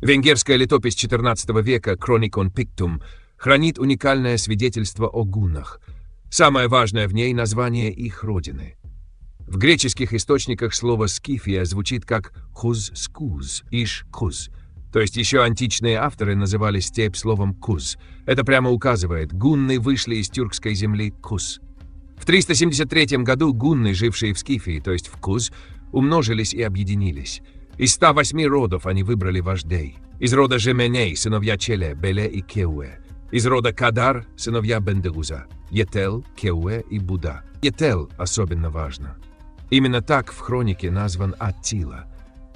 Венгерская летопись XIV века Chronicon Pictum хранит уникальное свидетельство о гуннах. Самое важное в ней — название их родины. В греческих источниках слово «скифия» звучит как «хуз-скуз», «иш-куз». То есть еще античные авторы называли степь словом «куз». Это прямо указывает, гунны вышли из тюркской земли Куз. В 373 году гунны, жившие в Скифии, то есть в Куз, умножились и объединились. Из 108 родов они выбрали вождей. Из рода Жеменей — сыновья Челе, Беле и Кеуэ. Из рода Кадар — сыновья Бендегуза, Етел, Кеуэ и Буда. Етел особенно важно. Именно так в хронике назван Аттила.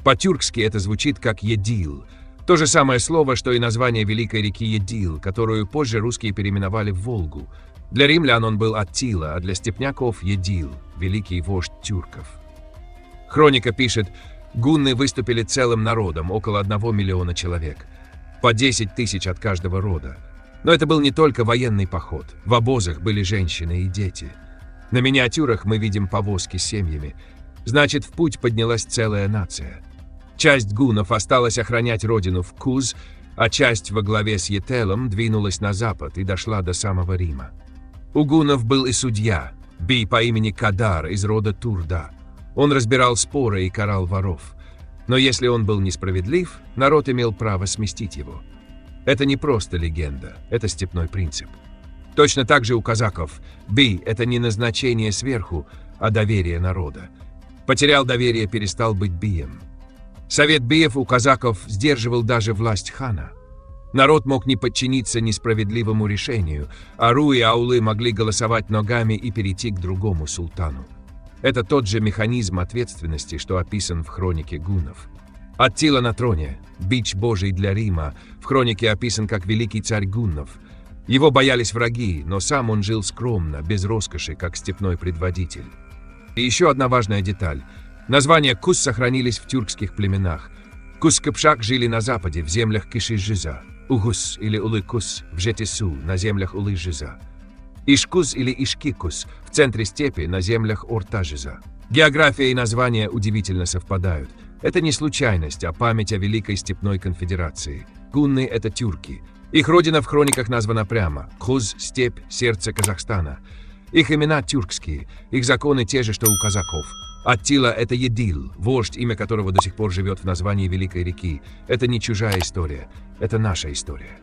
По-тюркски это звучит как Едил. То же самое слово, что и название великой реки Едил, которую позже русские переименовали в Волгу. Для римлян он был Аттила, а для степняков — Едил, великий вождь тюрков. Хроника пишет: гунны выступили целым народом, около 1 миллиона человек. По 10 тысяч от каждого рода. Но это был не только военный поход. В обозах были женщины и дети. На миниатюрах мы видим повозки с семьями. Значит, в путь поднялась целая нация. Часть гуннов осталась охранять родину в Куз, а часть во главе с Етелом двинулась на запад и дошла до самого Рима. У гуннов был и судья, Би по имени Кадар из рода Турда. Он разбирал споры и карал воров. Но если он был несправедлив, народ имел право сместить его. Это не просто легенда, это степной принцип. Точно так же у казаков Би — это не назначение сверху, а доверие народа. Потерял доверие, перестал быть бием. Совет биев у казаков сдерживал даже власть хана. Народ мог не подчиниться несправедливому решению, а ру и аулы могли голосовать ногами и перейти к другому султану. Это тот же механизм ответственности, что описан в хронике гуннов. Аттила на троне, бич божий для Рима, в хронике описан как великий царь гуннов. Его боялись враги, но сам он жил скромно, без роскоши, как степной предводитель. И еще одна важная деталь. Названия Куз сохранились в тюркских племенах. Куз-Кыпшак жили на западе, в землях Киши-Жиза. Угус или Улы-Куз в Жетису, на землях Улы-Жиза. Ишкуз или Ишкикус в центре степи, на землях Орта-Жиза. География и названия удивительно совпадают. Это не случайность, а память о Великой Степной Конфедерации. Гунны — это тюрки. Их родина в хрониках названа прямо. Куз — степь, сердце Казахстана. Их имена тюркские, их законы те же, что у казаков. Аттила — это Едил, вождь, имя которого до сих пор живет в названии Великой реки. Это не чужая история, это наша история.